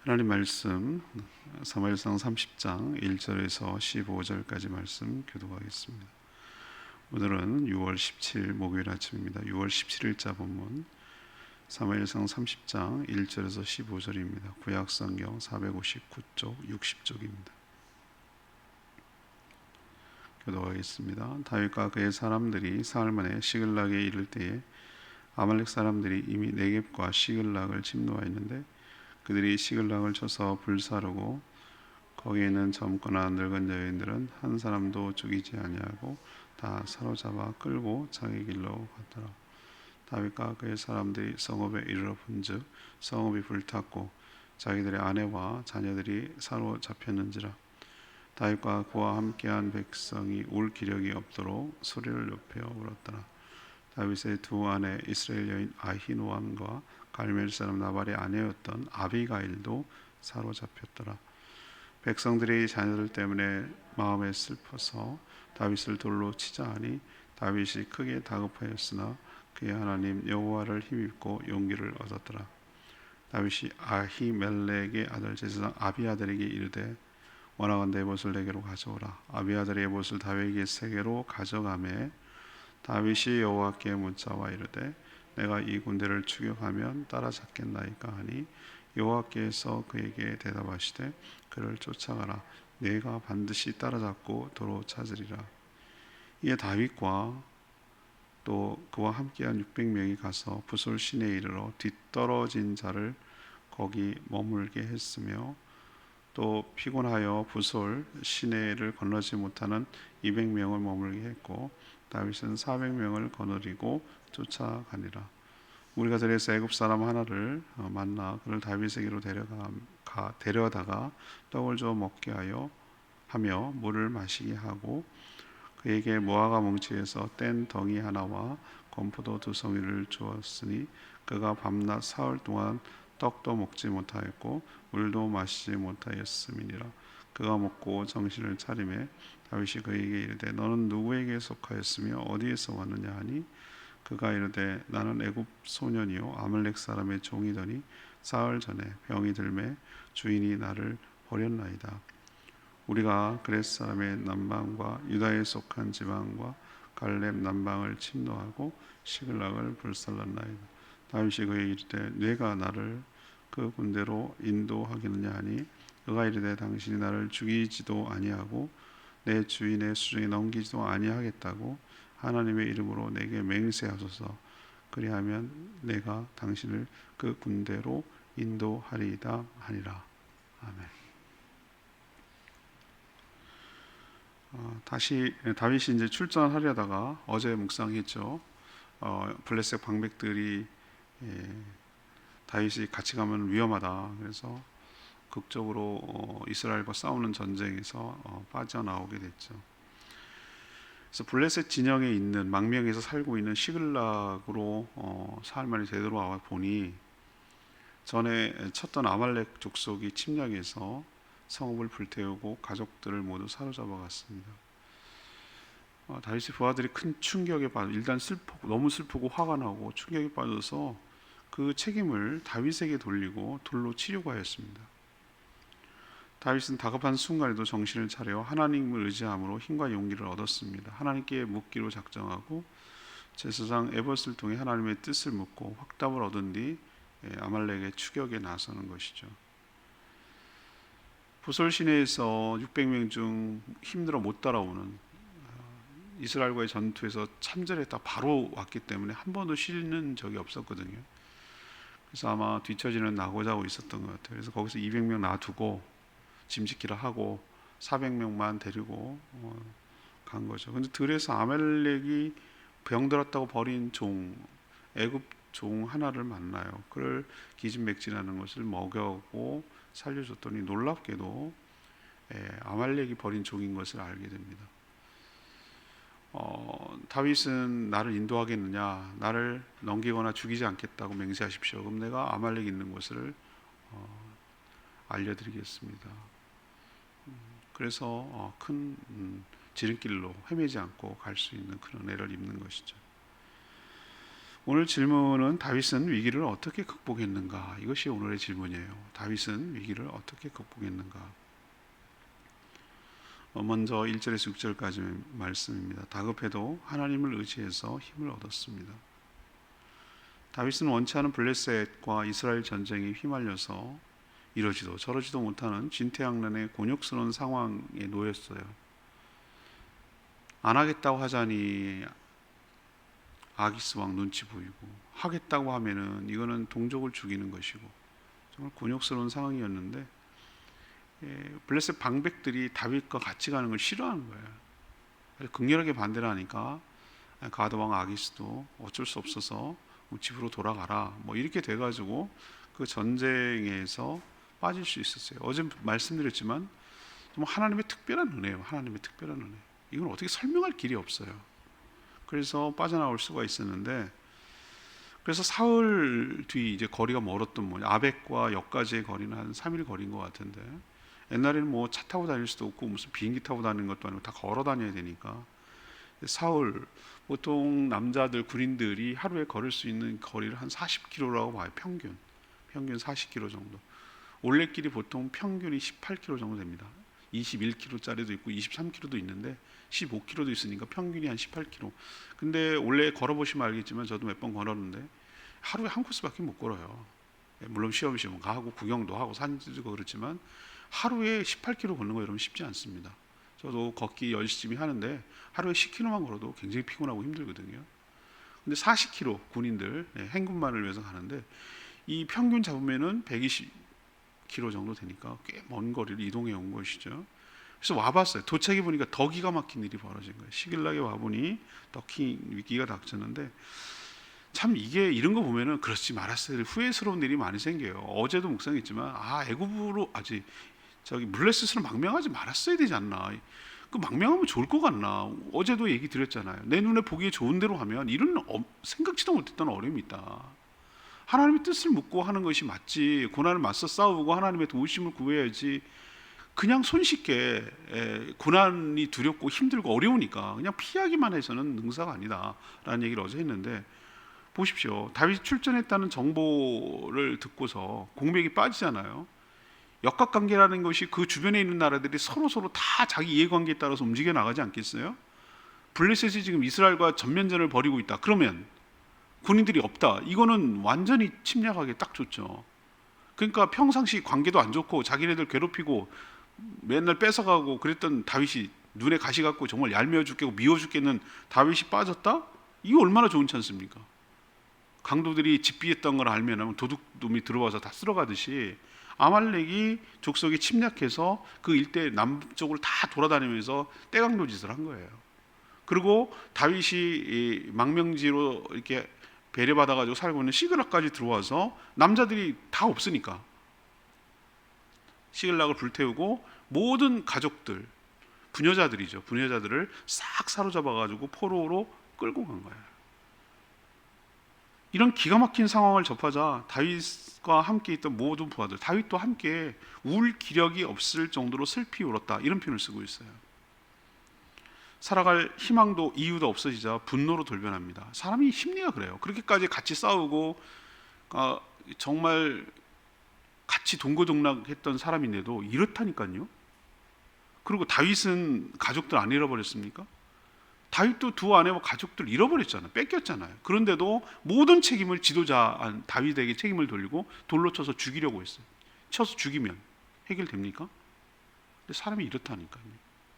하나님 말씀 사무엘상 30장 1절에서 15절까지 말씀 교독하겠습니다. 오늘은 6월 17일 목요일 아침입니다. 6월 17일자 본문 사무엘상 30장 1절에서 15절입니다. 구약성경 459쪽 60쪽입니다. 교독하겠습니다. 다윗과 그의 사람들이 사흘 만에 시글락에 이를 때에 아말렉 사람들이 이미 네겝과 시글락을 침노하였는데 그들이 시글락을 쳐서 불사르고 거기에 있는 젊거나 늙은 여인들은 한 사람도 죽이지 아니하고 다 사로잡아 끌고 자기 길로 갔더라. 다윗과 그의 사람들이 성읍에 이르러 본즉 성읍이 불탔고 자기들의 아내와 자녀들이 사로잡혔는지라. 다윗과 그와 함께한 백성이 울 기력이 없도록 소리를 높여 울었더라. 다윗의 두 아내 이스라엘 여인 아히노암과 갈멜 사람 나발의 아내였던 아비가일도 사로잡혔더라. 백성들이 자녀들 때문에 마음에 슬퍼서 다윗을 돌로 치자 하니 다윗이 크게 다급하였으나 그의 하나님 여호와를 힘입고 용기를 얻었더라. 다윗이 아히멜렉의 아들 제사장 아비아들에게 이르되 원하건대 에봇을 내게로 가져오라. 아비아들의 에봇을 다윗에게 세게로 가져가매 다윗이 여호와께 묻자와 이르되 내가 이 군대를 추격하면 따라잡겠나이까 하니 여호와께서 그에게 대답하시되 그를 쫓아가라. 내가 반드시 따라잡고 도로 찾으리라. 이에 다윗과 또 그와 함께한 600명이 가서 부솔 시내에 이르러 뒤떨어진 자를 거기 머물게 했으며 또 피곤하여 부솔 시내를 건너지 못하는 200명을 머물게 했고 다윗은 400명을 거느리고 쫓아가니라. 우리가 들에서 애굽 사람 하나를 만나 그를 다윗에게로 데려다가 떡을 줘 먹게 하며 물을 마시게 하고 그에게 무화과 뭉치에서 뗀 덩이 하나와 건포도 2송이를 주었으니 그가 밤낮 사흘 동안 떡도 먹지 못하였고 물도 마시지 못하였음이니라. 그가 먹고 정신을 차리매 다윗이 그에게 이르되 너는 누구에게 속하였으며 어디에서 왔느냐 하니 그가 이르되 나는 애굽 소년이요 아말렉 사람의 종이더니 사흘 전에 병이 들매 주인이 나를 버렸나이다. 우리가 그렛 사람의 남방과 유다에 속한 지방과 갈렙 남방을 침노하고 시글락을 불살랐나이다. 다윗이 그에게 이르되 네가 나를 그 군대로 인도하겠느냐 하니 그가 이르되 당신이 나를 죽이지도 아니하고 내 주인의 수중에 넘기지도 아니하겠다고 하나님의 이름으로 내게 맹세하소서. 그리하면 내가 당신을 그 군대로 인도하리이다 하니라. 아멘. 다시 다윗이 이제 출전하려다가 어제 묵상했죠. 블레셋 방백들이 다윗이 같이 가면 위험하다. 그래서 극적으로 이스라엘과 싸우는 전쟁에서 빠져나오게 됐죠. 그래서 블레셋 진영에 있는 망명에서 살고 있는 시글락으로 사흘 만에 되돌아와 보니 전에 쳤던 아말렉 족속이 침략해서 성읍을 불태우고 가족들을 모두 사로잡아 갔습니다. 다윗의 부하들이 큰 충격에 빠져 일단 너무 슬프고 화가 나고 충격에 빠져서 그 책임을 다윗에게 돌리고 돌로 치려고 하였습니다. 다윗은 다급한 순간에도 정신을 차려 하나님을 의지함으로 힘과 용기를 얻었습니다. 하나님께 묻기로 작정하고 제사장 에봇을 통해 하나님의 뜻을 묻고 확답을 얻은 뒤 아말렉의 추격에 나서는 것이죠. 부솔 시내에서 600명 중 힘들어 못 따라오는 이스라엘과의 전투에서 참전했다 바로 왔기 때문에 한 번도 쉬는 적이 없었거든요. 그래서 아마 뒤처지는 나고자 하고 있었던 것 같아요. 그래서 거기서 200명 놔두고 짐짓기를 하고 400명만 데리고 간 거죠. 근데 들에서 아말렉이 병들었다고 버린 애굽 종 하나를 만나요. 그를 기진맥진하는 것을 먹여고 살려줬더니 놀랍게도 아말렉이 버린 종인 것을 알게 됩니다. 다윗은 나를 인도하겠느냐, 나를 넘기거나 죽이지 않겠다고 맹세하십시오. 그럼 내가 아말렉 있는 곳을 알려드리겠습니다. 그래서 큰 지름길로 헤매지 않고 갈 수 있는 그런 은혜를 입는 것이죠. 오늘 질문은 다윗은 위기를 어떻게 극복했는가? 이것이 오늘의 질문이에요. 다윗은 위기를 어떻게 극복했는가? 먼저 1절에서 6절까지 말씀입니다. 다급해도 하나님을 의지해서 힘을 얻었습니다. 다윗은 원치 않은 블레셋과 이스라엘 전쟁에 휘말려서 이러지도 저러지도 못하는 진퇴양난의 곤욕스러운 상황에 놓였어요. 안 하겠다고 하자니 아기스 왕 눈치 보이고, 하겠다고 하면은 이거는 동족을 죽이는 것이고, 정말 곤욕스러운 상황이었는데 블레셋 방백들이 다윗과 같이 가는 걸 싫어하는 거예요. 극렬하게 반대를 하니까 가드 왕 아기스도 어쩔 수 없어서 집으로 돌아가라 뭐 이렇게 돼가지고 그 전쟁에서 빠질 수 있었어요. 어제 말씀드렸지만 좀 하나님의 특별한 은혜예요. 하나님의 특별한 은혜. 이건 어떻게 설명할 길이 없어요. 그래서 빠져나올 수가 있었는데, 그래서 사흘 뒤 이제 거리가 멀었던 아벡과 역까지의 거리는 한 3일 거리인 것 같은데, 옛날에는 뭐 차 타고 다닐 수도 없고 무슨 비행기 타고 다니는 것도 아니고 다 걸어 다녀야 되니까 사흘, 보통 남자들 군인들이 하루에 걸을 수 있는 거리를 한 40km라고 봐요. 평균 40km 정도. 올레길이 보통 평균이 18km 정도 됩니다. 21km짜리도 있고 23km도 있는데 15km도 있으니까 평균이 한 18km. 근데 원래 걸어보시면 알겠지만 저도 몇 번 걸었는데 하루에 한 코스밖에 못 걸어요. 물론 시험 가고 구경도 하고 사진 찍고 그렇지만 하루에 18km 걷는 거 여러분 쉽지 않습니다. 저도 걷기 열심히 하는데 하루에 10km만 걸어도 굉장히 피곤하고 힘들거든요. 근데 40km 군인들 행군만을 위해서 가는데 이 평균 잡으면은 120km 정도 되니까 꽤 먼 거리를 이동해 온 것이죠. 그래서 와봤어요. 도착해 보니까 더 기가 막힌 일이 벌어진 거예요. 시길락에 와보니 더 큰 위기가 닥쳤는데, 참 이게 이런 거 보면은 그렇지 말았어야 후회스러운 일이 많이 생겨요. 어제도 묵상했지만 애굽으로 블레셋으로 망명하지 말았어야 되지 않나. 그 망명하면 좋을 것 같나. 어제도 얘기 드렸잖아요. 내 눈에 보기에 좋은 대로 하면 이런 생각지도 못했던 어려움이 있다. 하나님의 뜻을 묻고 하는 것이 맞지. 고난을 맞서 싸우고 하나님의 도우심을 구해야지. 그냥 손쉽게 고난이 두렵고 힘들고 어려우니까 그냥 피하기만 해서는 능사가 아니다라는 얘기를 어제 했는데, 보십시오. 다윗이 출전했다는 정보를 듣고서 공백이 빠지잖아요. 역학관계라는 것이 그 주변에 있는 나라들이 서로 다 자기 이해관계에 따라서 움직여 나가지 않겠어요? 블레셋이 지금 이스라엘과 전면전을 벌이고 있다. 그러면 군인들이 없다. 이거는 완전히 침략하기 딱 좋죠. 그러니까 평상시 관계도 안 좋고 자기네들 괴롭히고 맨날 뺏어가고 그랬던 다윗이 눈에 가시 같고 정말 얄미워 죽겠고 미워 죽겠는 다윗이 빠졌다? 이거 얼마나 좋은 찬스입니까? 강도들이 집비했던 걸 알면 도둑놈이 들어와서 다 쓸어가듯이 아말렉이 족속이 침략해서 그 일대 남쪽을 다 돌아다니면서 떼강도 짓을 한 거예요. 그리고 다윗이 망명지로 이렇게 배려받아가지고 살고 있는 시글락까지 들어와서 남자들이 다 없으니까 시글락을 불태우고 모든 가족들, 부녀자들을 싹 사로잡아가지고 포로로 끌고 간 거예요. 이런 기가 막힌 상황을 접하자 다윗과 함께 있던 모든 부하들, 다윗도 함께 울 기력이 없을 정도로 슬피 울었다, 이런 표현을 쓰고 있어요. 살아갈 희망도 이유도 없어지자 분노로 돌변합니다. 사람이 심리가 그래요. 그렇게까지 같이 싸우고 정말 같이 동고동락했던 사람인데도 이렇다니까요. 그리고 다윗은 가족들 안 잃어버렸습니까? 다윗도 두 아내와 가족들 잃어버렸잖아요. 뺏겼잖아요. 그런데도 모든 책임을 지도자 다윗에게 책임을 돌리고 돌로 쳐서 죽이려고 했어요. 쳐서 죽이면 해결됩니까? 근데 사람이 이렇다니까요.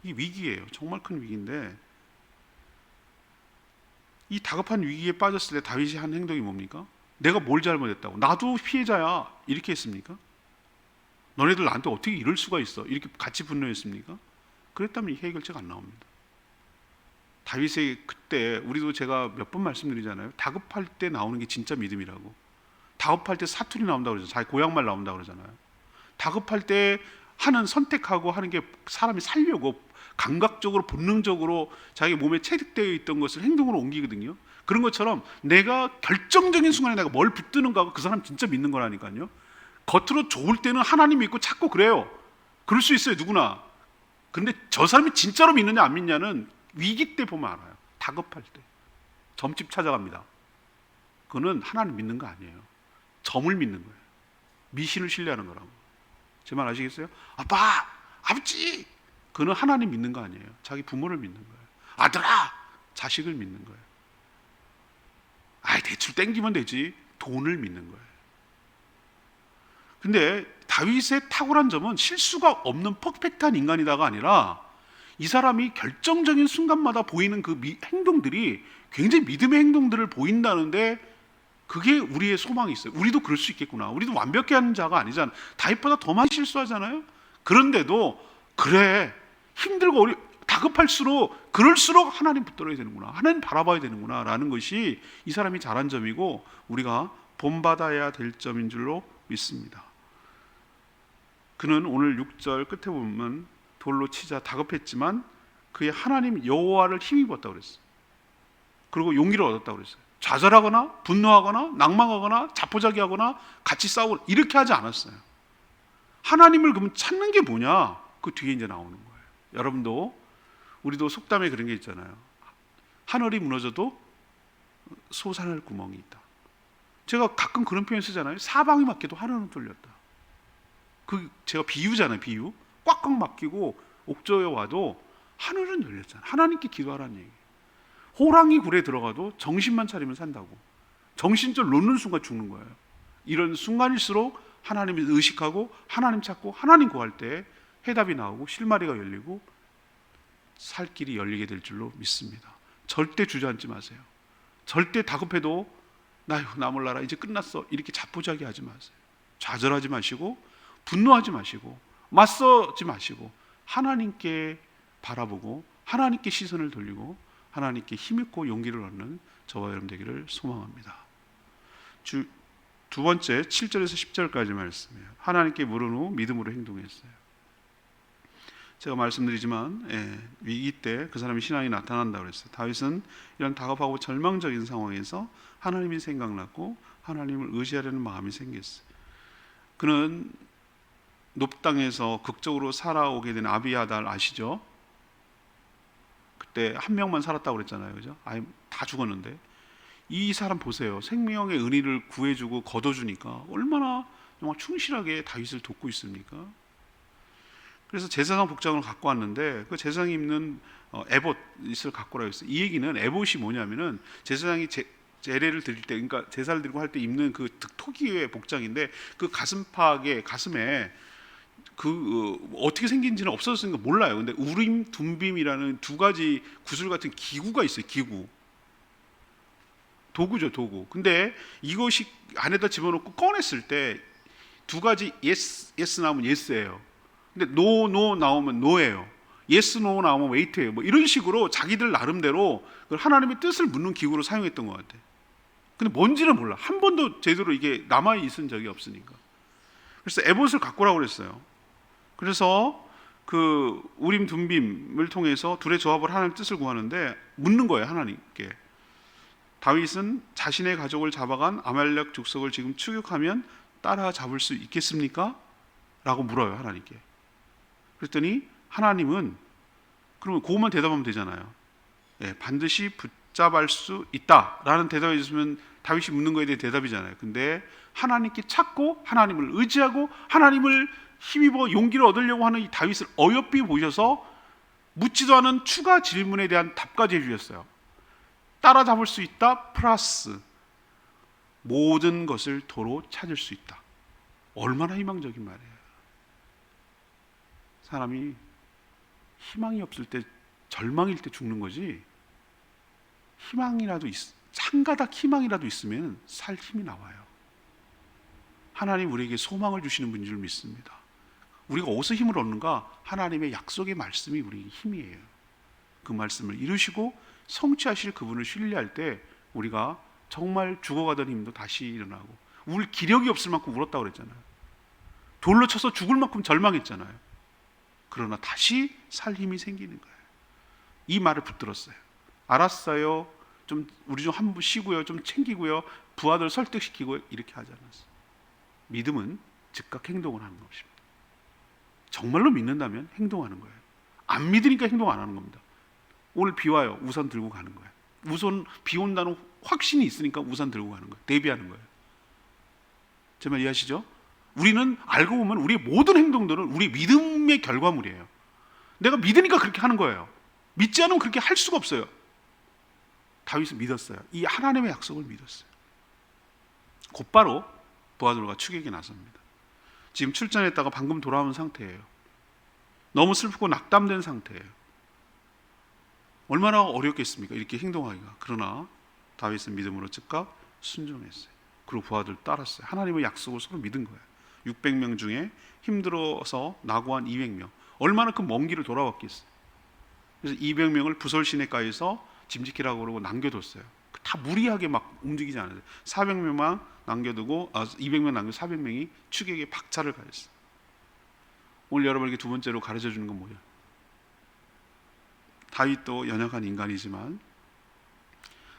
이 위기예요. 정말 큰 위기인데, 이 다급한 위기에 빠졌을 때 다윗이 한 행동이 뭡니까? 내가 뭘 잘못했다고, 나도 피해자야, 이렇게 했습니까? 너네들 나한테 어떻게 이럴 수가 있어, 이렇게 같이 분노했습니까? 그랬다면 이 해결책 안 나옵니다. 다윗의 그때, 우리도 제가 몇 번 말씀드리잖아요. 다급할 때 나오는 게 진짜 믿음이라고. 다급할 때 사투리 나온다고 그러잖아요. 자기 고향말 나온다고 그러잖아요. 다급할 때 선택하고 하는 게 사람이 살려고 감각적으로 본능적으로 자기 몸에 체득되어 있던 것을 행동으로 옮기거든요. 그런 것처럼 내가 결정적인 순간에 내가 뭘 붙드는가, 그 사람 진짜 믿는 거라니까요. 겉으로 좋을 때는 하나님 믿고 찾고 그래요. 그럴 수 있어요, 누구나. 그런데 저 사람이 진짜로 믿느냐 안 믿냐는 위기 때 보면 알아요. 다급할 때 점집 찾아갑니다. 그거는 하나님 믿는 거 아니에요. 점을 믿는 거예요. 미신을 신뢰하는 거라고. 제 말 아시겠어요? 아빠, 아버지, 그거는 하나님 믿는 거 아니에요. 자기 부모를 믿는 거예요. 아들아, 자식을 믿는 거예요. 대출 땡기면 되지. 돈을 믿는 거예요. 근데 다윗의 탁월한 점은 실수가 없는 퍼펙트한 인간이다가 아니라 이 사람이 결정적인 순간마다 보이는 그 행동들이 굉장히 믿음의 행동들을 보인다는데, 그게 우리의 소망이 있어요. 우리도 그럴 수 있겠구나. 우리도 완벽해 하는 자가 아니잖아. 다윗보다 더 많이 실수하잖아요. 그런데도 그래, 힘들고 다급할수록 그럴수록 하나님 붙들어야 되는구나, 하나님 바라봐야 되는구나 라는 것이 이 사람이 잘한 점이고 우리가 본받아야 될 점인 줄로 믿습니다. 그는 오늘 6절 끝에 보면 돌로 치자 다급했지만 그의 하나님 여호와를 힘입었다고 그랬어요. 그리고 용기를 얻었다고 그랬어요. 좌절하거나 분노하거나 낭망하거나 자포자기하거나 같이 싸우거나 이렇게 하지 않았어요. 하나님을 그러면 찾는 게 뭐냐? 그 뒤에 이제 나오는 거예요. 여러분도, 우리도 속담에 그런 게 있잖아요. 하늘이 무너져도 솟아날 구멍이 있다. 제가 가끔 그런 표현 쓰잖아요. 사방이 막혀도 하늘은 뚫렸다. 그 제가 비유잖아요. 비유. 꽉꽉 막히고 옥저에 와도 하늘은 열렸잖아요. 하나님께 기도하라는 얘기예요. 호랑이 굴에 들어가도 정신만 차리면 산다고. 정신줄 놓는 순간 죽는 거예요. 이런 순간일수록 하나님을 의식하고 하나님 찾고 하나님 구할 때 해답이 나오고 실마리가 열리고 살 길이 열리게 될 줄로 믿습니다. 절대 주저앉지 마세요. 절대 다급해도 나 몰라라 이제 끝났어 이렇게 자포자기 하지 마세요. 좌절하지 마시고 분노하지 마시고 맞서지 마시고 하나님께 바라보고 하나님께 시선을 돌리고 하나님께 힘있고 용기를 얻는 저와 여러분 되기를 소망합니다. 두 번째 7절에서 10절까지 말씀이에요. 하나님께 물은 후 믿음으로 행동했어요. 제가 말씀드리지만 위기 때 그 사람의 신앙이 나타난다고 그랬어요. 다윗은 이런 다급하고 절망적인 상황에서 하나님이 생각났고 하나님을 의지하려는 마음이 생겼어요. 그는 높 땅에서 극적으로 살아오게 된 아비아달 아시죠? 그때 한 명만 살았다고 그랬잖아요. 그죠? 다 죽었는데 이 사람 보세요. 생명의 은혜를 구해주고 걷어주니까 얼마나 정말 충실하게 다윗을 돕고 있습니까? 그래서 제사장 복장을 갖고 왔는데 그 제사장이 입는 에봇을 갖고 오라고 했어요. 이 얘기는 에봇이 뭐냐면은 제사장이 제례를 드릴 때, 그러니까 제사를 드리고 할 때 입는 그 토기의 복장인데 그 가슴팍에 가슴에 어떻게 생긴지는 없어졌으니까 몰라요. 근데 우림 둠빔이라는 두 가지 구슬 같은 기구가 있어요. 기구. 도구죠, 도구. 근데 이것이 안에다 집어넣고 꺼냈을 때 두 가지 yes 나오면 yes예요. 근데 no 나오면 no예요. yes, no 나오면 wait예요. 뭐 이런 식으로 자기들 나름대로 하나님의 뜻을 묻는 기구로 사용했던 것 같아요. 근데 뭔지는 몰라. 한 번도 제대로 이게 남아 있은 적이 없으니까. 그래서 에봇을 갖고 오라고 그랬어요. 그래서 그 우림 둠빔을 통해서 둘의 조합을 하나님 뜻을 구하는데 묻는 거예요. 하나님께. 다윗은 자신의 가족을 잡아간 아말렉 족속을 지금 추격하면 따라잡을 수 있겠습니까? 라고 물어요. 하나님께. 그랬더니 하나님은 그러면 그것만 대답하면 되잖아요. 반드시 붙잡을 수 있다라는 대답해 주시면 다윗이 묻는 거에 대해 대답이잖아요. 근데 하나님께 찾고 하나님을 의지하고 하나님을 힘입어 용기를 얻으려고 하는 이 다윗을 어여삐 보셔서 묻지도 않은 추가 질문에 대한 답까지 해주셨어요. 따라잡을 수 있다 플러스 모든 것을 도로 찾을 수 있다. 얼마나 희망적인 말이에요. 사람이 희망이 없을 때, 절망일 때 죽는 거지, 희망이라도 한 가닥 희망이라도 있으면 살 힘이 나와요. 하나님 우리에게 소망을 주시는 분인 줄 믿습니다. 우리가 어디서 힘을 얻는가? 하나님의 약속의 말씀이 우리의 힘이에요. 그 말씀을 이루시고 성취하실 그분을 신뢰할 때 우리가 정말 죽어가던 힘도 다시 일어나고, 울 기력이 없을 만큼 울었다고 그랬잖아요. 돌로 쳐서 죽을 만큼 절망했잖아요. 그러나 다시 살 힘이 생기는 거예요. 이 말을 붙들었어요. 알았어요. 우리 좀 한번 쉬고요. 좀 챙기고요. 부하들 설득시키고 이렇게 하지 않았어요. 믿음은 즉각 행동을 하는 것입니다. 정말로 믿는다면 행동하는 거예요. 안 믿으니까 행동 안 하는 겁니다. 오늘 비 와요. 우산 들고 가는 거예요. 우선 비 온다는 확신이 있으니까 우산 들고 가는 거예요. 대비하는 거예요. 제 말 이해하시죠? 우리는 알고 보면 우리의 모든 행동들은 우리 믿음의 결과물이에요. 내가 믿으니까 그렇게 하는 거예요. 믿지 않으면 그렇게 할 수가 없어요. 다윗은 믿었어요. 이 하나님의 약속을 믿었어요. 곧바로 부하들과 추격에 나섭니다. 지금 출전했다가 방금 돌아온 상태예요. 너무 슬프고 낙담된 상태예요. 얼마나 어렵겠습니까? 이렇게 행동하기가. 그러나 다윗은 믿음으로 즉각 순종했어요. 그리고 부하들 따랐어요. 하나님의 약속을 서로 믿은 거예요. 600명 중에 힘들어서 낙오한 200명. 얼마나 그 먼 길을 돌아왔겠어요. 그래서 200명을 부설 시내가에서 짐지키라고 그러고 남겨뒀어요. 다 무리하게 막 움직이지 않아요. 400명만 남겨두고 200명 남겨 400명이 추격에 박차를 가했어요. 오늘 여러분에게 두 번째로 가르쳐 주는 건 뭐예요? 다윗도 연약한 인간이지만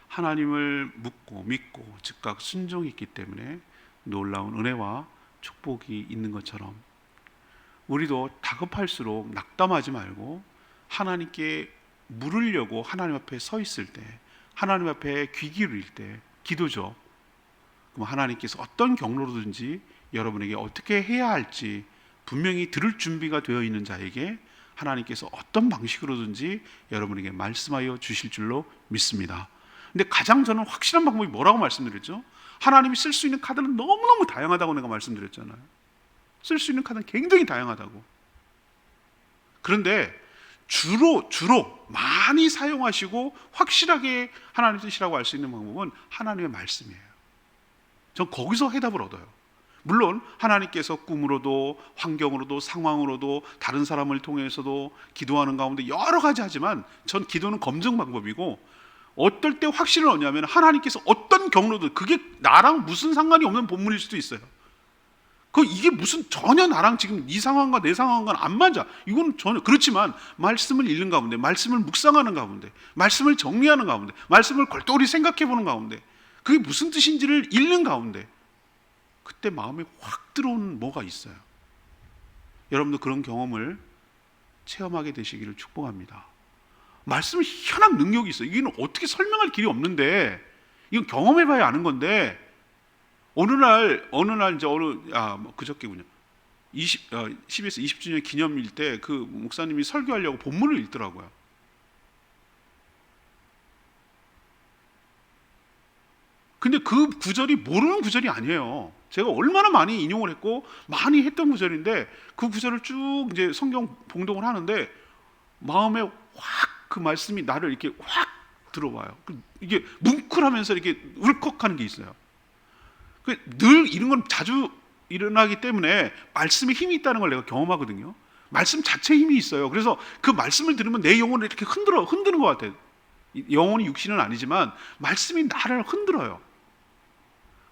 하나님을 묻고 믿고 즉각 순종했기 때문에 놀라운 은혜와 축복이 있는 것처럼 우리도 다급할수록 낙담하지 말고 하나님께 물으려고 하나님 앞에 서 있을 때, 하나님 앞에 귀 기울일 때, 기도죠. 그럼 하나님께서 어떤 경로로든지 여러분에게 어떻게 해야 할지 분명히 들을 준비가 되어 있는 자에게 하나님께서 어떤 방식으로든지 여러분에게 말씀하여 주실 줄로 믿습니다. 근데 가장 저는 확실한 방법이 뭐라고 말씀드렸죠? 하나님이 쓸 수 있는 카드는 너무너무 다양하다고 내가 말씀드렸잖아요. 쓸 수 있는 카드는 굉장히 다양하다고. 그런데 주로 많이 사용하시고 확실하게 하나님 뜻이라고 알 수 있는 방법은 하나님의 말씀이에요. 전 거기서 해답을 얻어요. 물론 하나님께서 꿈으로도 환경으로도 상황으로도 다른 사람을 통해서도 기도하는 가운데 여러 가지 하지만 전 기도는 검증 방법이고, 어떨 때 확신을 얻냐면 하나님께서 어떤 경로도, 그게 나랑 무슨 상관이 없는 본문일 수도 있어요. 이게 무슨 전혀 나랑 지금 이 상황과 내 상황과는 안 맞아. 이건 전혀. 그렇지만 말씀을 읽는 가운데, 말씀을 묵상하는 가운데, 말씀을 정리하는 가운데, 말씀을 골똘히 생각해 보는 가운데, 그게 무슨 뜻인지를 읽는 가운데 그때 마음에 확 들어오는 뭐가 있어요. 여러분도 그런 경험을 체험하게 되시기를 축복합니다. 말씀은 희한한 능력이 있어요. 이건 어떻게 설명할 길이 없는데, 이건 경험해봐야 아는 건데, 그저께군요. 12에서 20주년 기념일 때 그 목사님이 설교하려고 본문을 읽더라고요. 근데 그 구절이 모르는 구절이 아니에요. 제가 얼마나 많이 인용을 했고 많이 했던 구절인데, 그 구절을 쭉 이제 성경 봉독을 하는데 마음에 확 그 말씀이 나를 이렇게 확 들어와요. 이게 뭉클하면서 이렇게 울컥하는 게 있어요. 늘 이런 건 자주 일어나기 때문에 말씀에 힘이 있다는 걸 내가 경험하거든요. 말씀 자체에 힘이 있어요. 그래서 그 말씀을 들으면 내 영혼을 이렇게 흔드는 것 같아요. 영혼이 육신은 아니지만 말씀이 나를 흔들어요.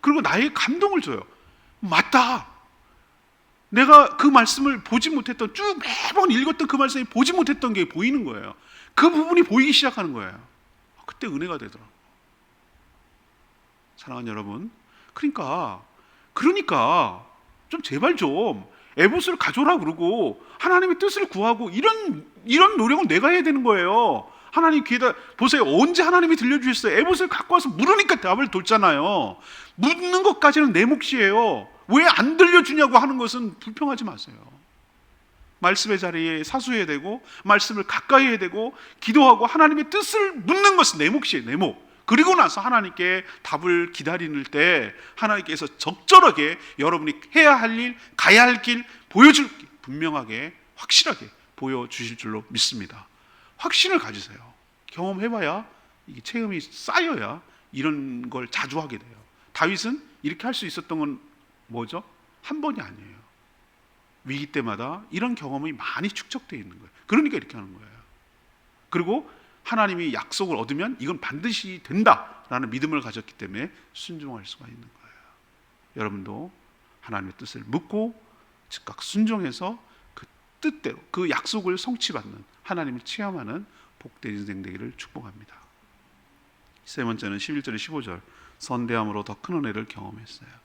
그리고 나의 감동을 줘요. 맞다. 내가 그 말씀을 보지 못했던, 쭉 매번 읽었던 그 말씀이 보지 못했던 게 보이는 거예요. 그 부분이 보이기 시작하는 거예요. 그때 은혜가 되더라고요. 사랑하는 여러분, 그러니까 좀 제발 좀 에봇을 가져오라 그러고 하나님의 뜻을 구하고 이런 노력은 내가 해야 되는 거예요. 하나님 귀에다 보세요. 언제 하나님이 들려주셨어요? 에봇을 갖고 와서 물으니까 답을 뒀잖아요. 묻는 것까지는 내 몫이에요. 왜 안 들려주냐고 하는 것은 불평하지 마세요. 말씀의 자리에 사수해야 되고, 말씀을 가까이 해야 되고, 기도하고 하나님의 뜻을 묻는 것은 내 몫이에요. 내 몫. 그리고 나서 하나님께 답을 기다리는 때 하나님께서 적절하게 여러분이 해야 할 일, 가야 할 길 보여줄, 분명하게 확실하게 보여주실 줄로 믿습니다. 확신을 가지세요. 경험해봐야, 이게 체험이 쌓여야 이런 걸 자주 하게 돼요. 다윗은 이렇게 할 수 있었던 건 뭐죠? 한 번이 아니에요. 위기 때마다 이런 경험이 많이 축적되어 있는 거예요. 그러니까 이렇게 하는 거예요. 그리고 하나님이 약속을 얻으면 이건 반드시 된다라는 믿음을 가졌기 때문에 순종할 수가 있는 거예요. 여러분도 하나님의 뜻을 묻고 즉각 순종해서 그 뜻대로 그 약속을 성취받는, 하나님을 체험하는 복된 인생 되기를 축복합니다. 세 번째는 11절 15절 선대함으로 더 큰 은혜를 경험했어요.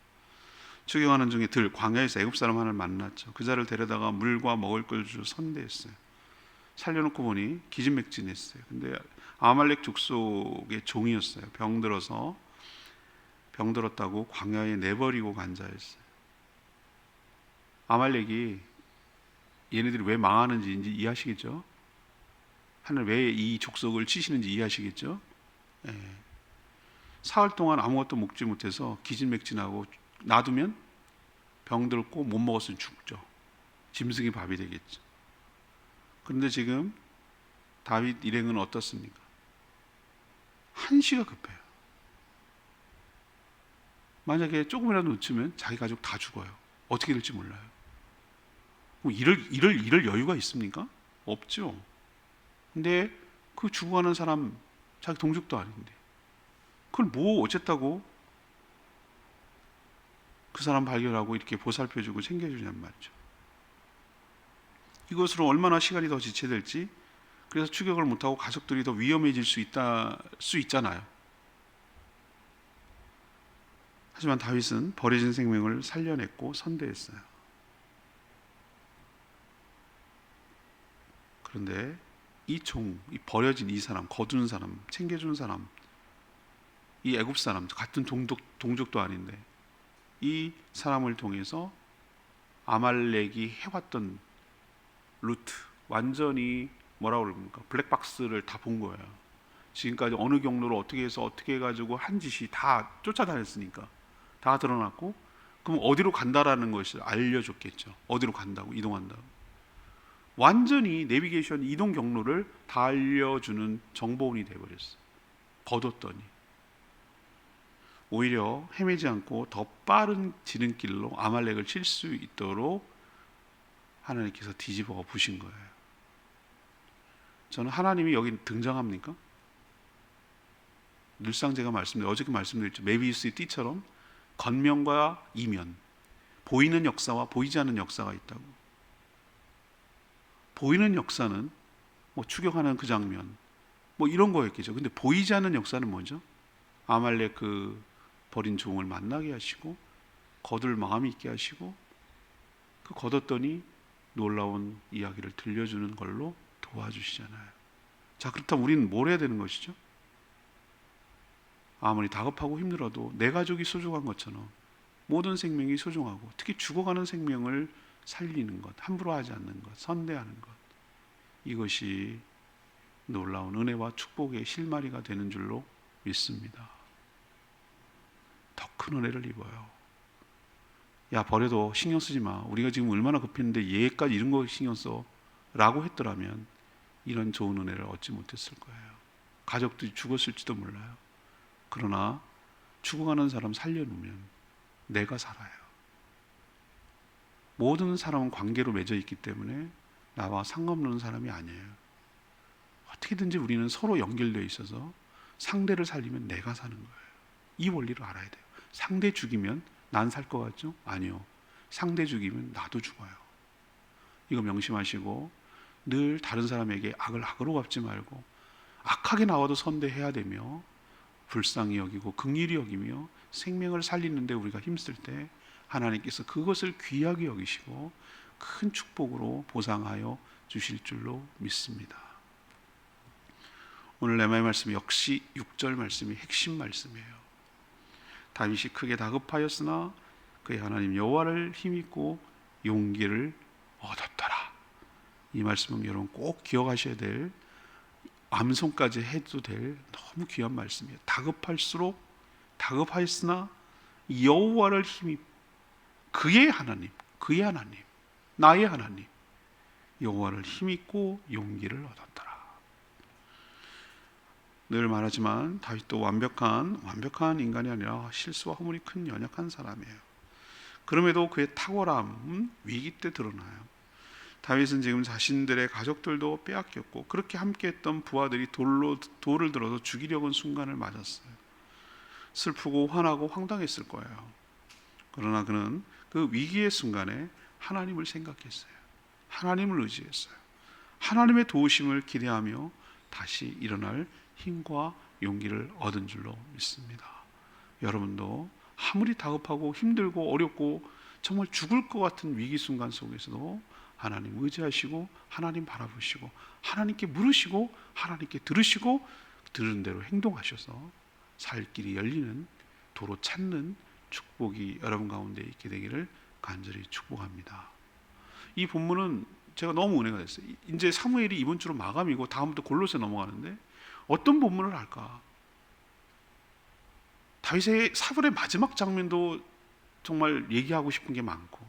추경하는 중에 광야에서 애굽 사람 하나를 만났죠. 그 자를 데려다가 물과 먹을 걸 주어 선대했어요. 살려놓고 보니 기진맥진했어요. 근데 아말렉 족속의 종이었어요. 병들었다고 광야에 내버리고 간 자였어요. 아말렉이 얘네들이 왜 망하는지 이제 이해하시겠죠? 하늘 왜 이 족속을 치시는지 이해하시겠죠? 예. 사흘 동안 아무것도 먹지 못해서 기진맥진하고 놔두면 병들고 못 먹었으면 죽죠. 짐승이 밥이 되겠죠. 그런데 지금 다윗 일행은 어떻습니까? 한시가 급해요. 만약에 조금이라도 놓치면 자기 가족 다 죽어요. 어떻게 될지 몰라요. 그럼 이럴 여유가 있습니까? 없죠. 근데 그 죽어가는 사람 자기 동족도 아닌데 그걸 뭐 어쨌다고 그 사람 발견하고 이렇게 보살펴주고 챙겨주냔 말이죠. 이것으로 얼마나 시간이 더 지체될지, 그래서 추격을 못하고 가족들이 더 위험해질 수 있잖아요. 하지만 다윗은 버려진 생명을 살려냈고 선대했어요. 그런데 이 버려진 이 사람, 거둔 사람, 챙겨준 사람, 이 애굽 사람, 같은 동족도 아닌데 이 사람을 통해서 아말렉이 해왔던 루트, 완전히 뭐라고 그럽니까? 블랙박스를 다 본 거예요. 지금까지 어느 경로로 어떻게 해서 어떻게 해가지고 한 짓이 다 쫓아다녔으니까 다 드러났고, 그럼 어디로 간다라는 것을 알려줬겠죠. 어디로 간다고, 이동한다고. 완전히 내비게이션 이동 경로를 다 알려주는 정보원이 돼버렸어요. 거뒀더니 오히려 헤매지 않고 더 빠른 지름길로 아말렉을 칠 수 있도록 하나님께서 뒤집어 부신 거예요. 저는 하나님이 여기 등장합니까? 늘상 제가 어저께 말씀드렸죠. 메비우스의 띠처럼 겉면과 이면, 보이는 역사와 보이지 않는 역사가 있다고. 보이는 역사는 뭐 추격하는 그 장면, 뭐 이런 거였겠죠. 근데 보이지 않는 역사는 뭐죠? 아말렉 그 버린 종을 만나게 하시고 거둘 마음이 있게 하시고, 그 거뒀더니 놀라운 이야기를 들려주는 걸로 도와주시잖아요. 자, 그렇다면 우리는 뭘 해야 되는 것이죠? 아무리 다급하고 힘들어도 내 가족이 소중한 것처럼 모든 생명이 소중하고, 특히 죽어가는 생명을 살리는 것, 함부로 하지 않는 것, 선대하는 것, 이것이 놀라운 은혜와 축복의 실마리가 되는 줄로 믿습니다. 더 큰 은혜를 입어요. 야, 버려도 신경 쓰지 마. 우리가 지금 얼마나 급했는데 얘까지 이런 거 신경 써 라고 했더라면 이런 좋은 은혜를 얻지 못했을 거예요. 가족들이 죽었을지도 몰라요. 그러나 죽어가는 사람 살려놓으면 내가 살아요. 모든 사람은 관계로 맺어 있기 때문에 나와 상관없는 사람이 아니에요. 어떻게든지 우리는 서로 연결되어 있어서 상대를 살리면 내가 사는 거예요. 이 원리를 알아야 돼요. 상대 죽이면 난 살 것 같죠? 아니요. 상대 죽이면 나도 죽어요. 이거 명심하시고 늘 다른 사람에게 악을 악으로 갚지 말고 악하게 나와도 선대해야 되며, 불쌍히 여기고 긍휼히 여기며 생명을 살리는데 우리가 힘쓸 때 하나님께서 그것을 귀하게 여기시고 큰 축복으로 보상하여 주실 줄로 믿습니다. 오늘 레마의 말씀 역시 6절 말씀이 핵심 말씀이에요. 다윗이 크게 다급하였으나 그의 하나님 여호와를 힘입고 용기를 얻었더라. 이 말씀은 여러분 꼭 기억하셔야 될, 암송까지 해도 될 너무 귀한 말씀이에요. 다급할수록 다급하였으나 여호와를 힘입, 그의 하나님, 나의 하나님 여호와를 힘입고 용기를 얻었더라. 늘 말하지만 다윗도 완벽한 인간이 아니라 실수와 허물이 큰 연약한 사람이에요. 그럼에도 그의 탁월함은 위기 때 드러나요. 다윗은 지금 자신들의 가족들도 빼앗겼고 그렇게 함께했던 부하들이 돌을 들어서 죽이려는 순간을 맞았어요. 슬프고 화나고 황당했을 거예요. 그러나 그는 그 위기의 순간에 하나님을 생각했어요. 하나님을 의지했어요. 하나님의 도우심을 기대하며 다시 일어날 힘과 용기를 얻은 줄로 믿습니다. 여러분도 아무리 다급하고 힘들고 어렵고 정말 죽을 것 같은 위기 순간 속에서도 하나님 의지하시고 하나님 바라보시고 하나님께 물으시고 하나님께 들으시고 들은 대로 행동하셔서 살 길이 열리는 도로 찾는 축복이 여러분 가운데 있게 되기를 간절히 축복합니다. 이 본문은 제가 너무 은혜가 됐어요. 이제 사무엘이 이번 주로 마감이고 다음부터 골로새 넘어가는데 어떤 본문을 할까? 다윗의 사울의 마지막 장면도 정말 얘기하고 싶은 게 많고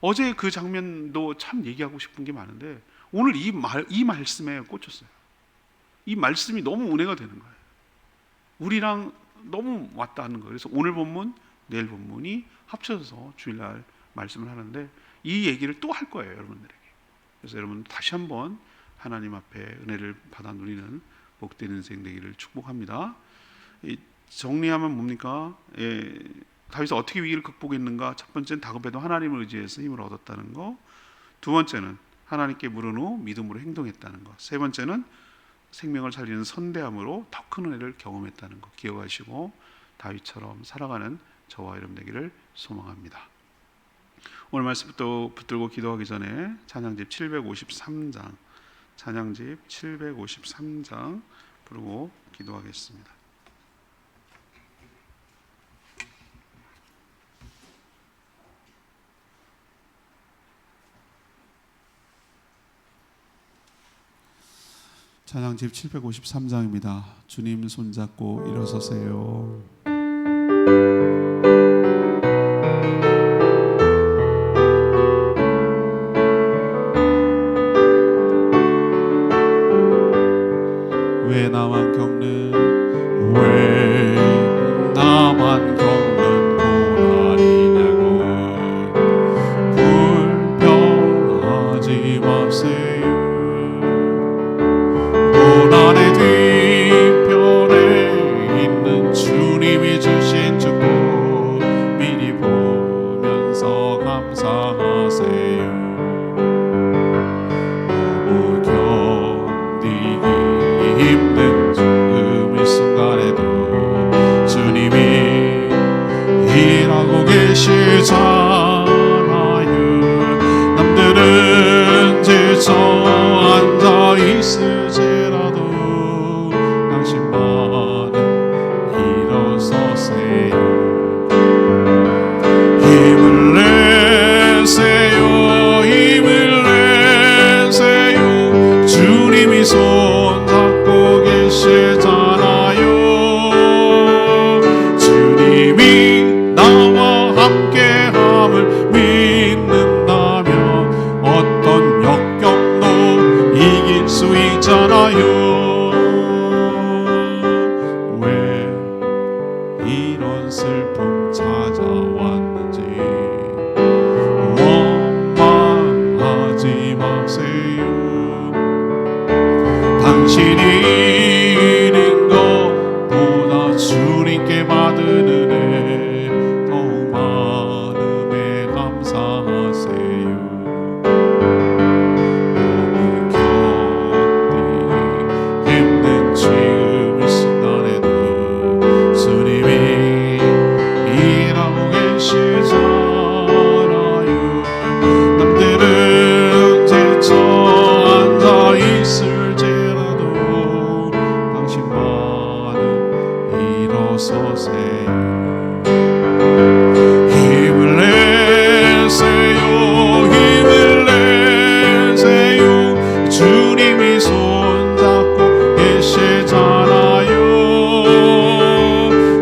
어제 그 장면도 참 얘기하고 싶은 게 많은데 오늘 이 말씀에 꽂혔어요. 이 말씀이 너무 은혜가 되는 거예요. 우리랑 너무 왔다는 거예요. 그래서 오늘 본문, 내일 본문이 합쳐져서 주일날 말씀을 하는데 이 얘기를 또 할 거예요, 여러분들에게. 그래서 여러분 다시 한번 하나님 앞에 은혜를 받아 누리는 복된 인생 되기를 축복합니다. 정리하면 뭡니까? 다윗이 어떻게 위기를 극복했는가? 첫 번째는 다급해도 하나님을 의지해서 힘을 얻었다는 거. 두 번째는 하나님께 물은 후 믿음으로 행동했다는 거. 세 번째는 생명을 살리는 선대함으로 더 큰 은혜를 경험했다는 거 기억하시고 다윗처럼 살아가는 저와 여러분 되기를 소망합니다. 오늘 말씀부터 붙들고 기도하기 전에 찬양집 753장 찬양집 753장 부르고 기도하겠습니다. 찬양집 753장입니다. 주님 손잡고 일어서세요. 왜 나만 겪는 고난이냐고 불평하지 마세요. 고난의 뒤편에 있는 주님이 주신 축복 미리 보면서 감사하세요. 너무 견디기 힘든 지금 이 순간에도 주님이 일하고 계시잖아요. 남들은 지쳐 앉아 있을지라도 당신만은 일어서세요. 힘을 내세요. 힘을 내세요. 주님이 손잡고 계시잖아요. 주님이 나와 함께함을 믿는다면 어떤 역경도 이길 수 있잖아요. 왜 이런 슬픔 찾아왔는지 원망하지 마세요. 당신이 잃은 것보다 주님께 받은 은혜 더욱 많음에 감사하세요. 너무 견디기 힘든 지금 이 순간에도 주님이 일하고 계시잖아요. 남들은 지쳐 앉아 있을지라도 당신만은 일어서세요. 힘을 내세요. 힘을 내세요. 주님이 손잡고 계시잖아요.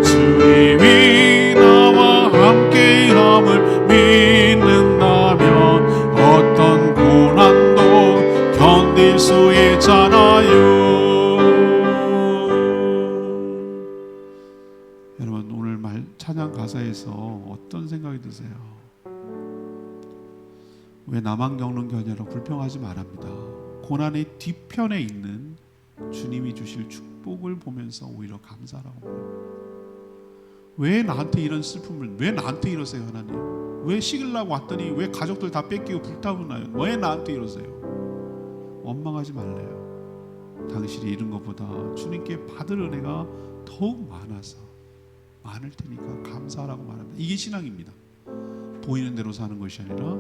주님이 나와 함께함을 믿는다면 어떤 고난도 견딜 수 있잖아요. 여러분 오늘 찬양 가사에서 어떤 생각이 드세요? 왜 나만 겪는 게 아니라 불평하지 말합니다. 고난의 뒤편에 있는 주님이 주실 축복을 보면서 오히려 감사라고 말합니다. 왜 나한테 이런 슬픔을, 왜 나한테 이러세요 하나님? 왜 식으려고 왔더니 왜 가족들 다 뺏기고 불타고 나요? 왜 나한테 이러세요? 원망하지 말래요. 당신이 잃은 것보다 주님께 받을 은혜가 더욱 많아서 많을 테니까 감사하라고 말합니다. 이게 신앙입니다. 보이는 대로 사는 것이 아니라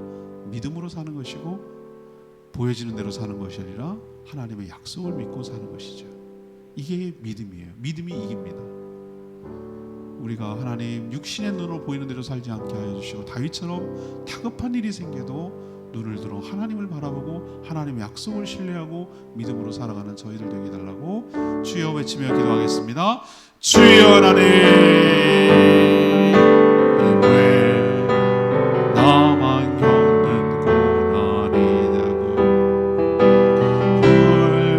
믿음으로 사는 것이고, 보여지는 대로 사는 것이 아니라 하나님의 약속을 믿고 사는 것이죠. 이게 믿음이에요. 믿음이 이깁니다. 우리가 하나님 육신의 눈으로 보이는 대로 살지 않게 하여 주시고, 다윗처럼 다급한 일이 생겨도 눈을 들어 하나님을 바라보고 하나님의 약속을 신뢰하고 믿음으로 살아가는 저희들 되게 해달라고 주여 외치며 기도하겠습니다. 주여 하나님, 왜 나만 겪는 고난이냐고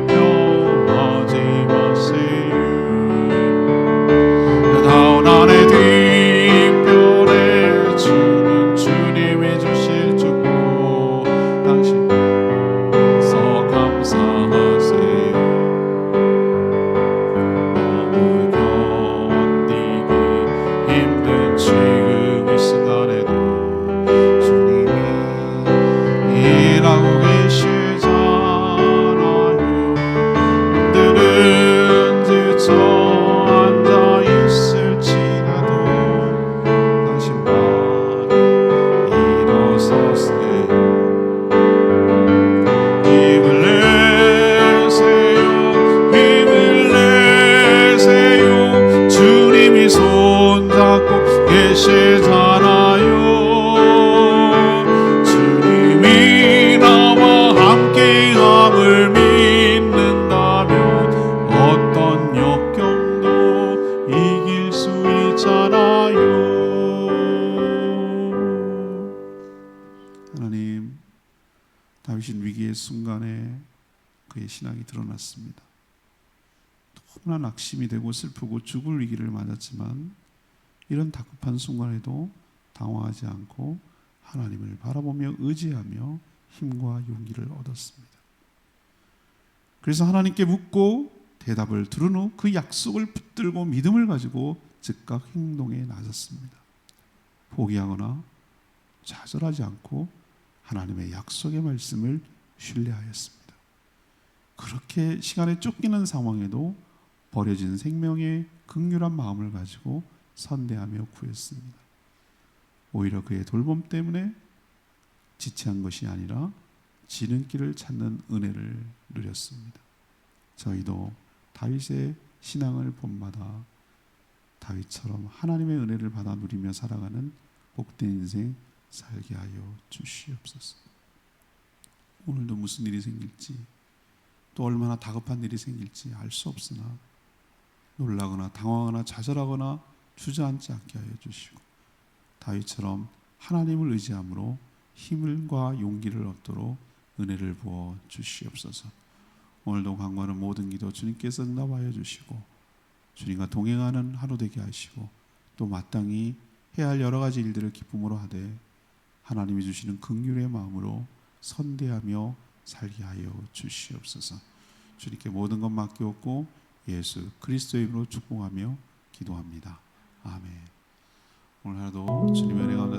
불평하지 마세요. 다운 안에 뒷편에 주는 주님이 주실 축복 당신께서 감사하세요. 너무 견디기 힘든 지금 이 순간에도 주님이 일하고 계시잖아요. 힘든 지쳐 앉아있을지라도 당신만 일어서세요. 힘을 내세요. 힘을 내세요. 주님이 손잡고 계시잖아요. 주님이 나와 함께함을 믿는다면 어떤 역경도 이길 수 있잖아요. 하나님, 다윗은 위기의 순간에 그의 신앙이 드러났습니다. 너무나 낙심이 되고 슬프고 죽을 위기를 맞았지만 이런 다급한 순간에도 당황하지 않고 하나님을 바라보며 의지하며 힘과 용기를 얻었습니다. 그래서 하나님께 묻고 대답을 들은 후 그 약속을 붙들고 믿음을 가지고 즉각 행동에 나섰습니다. 포기하거나 좌절하지 않고 하나님의 약속의 말씀을 신뢰하였습니다. 그렇게 시간에 쫓기는 상황에도 버려진 생명의 긍휼한 마음을 가지고 선대하며 구했습니다. 오히려 그의 돌봄 때문에 지체한 것이 아니라 지름길을 찾는 은혜를 누렸습니다. 저희도 다윗의 신앙을 본받아 다윗처럼 하나님의 은혜를 받아 누리며 살아가는 복된 인생 살게 하여 주시옵소서. 오늘도 무슨 일이 생길지, 또 얼마나 다급한 일이 생길지 알 수 없으나 놀라거나 당황하거나 좌절하거나 주저앉지 않게 하여 주시고, 다윗처럼 하나님을 의지함으로 힘과 용기를 얻도록 은혜를 부어 주시옵소서. 오늘도 간구하는 모든 기도 주님께서 응답하여 주시고, 주님과 동행하는 하루 되게 하시고, 또 마땅히 해야 할 여러 가지 일들을 기쁨으로 하되 하나님이 주시는 긍휼의 마음으로 선대하며 살게 하여 주시옵소서. 주님께 모든 것 맡기옵고 예수 그리스도의 이름으로 축복하며 기도합니다. 아멘. 오늘 하루도 주님의 은혜 가운데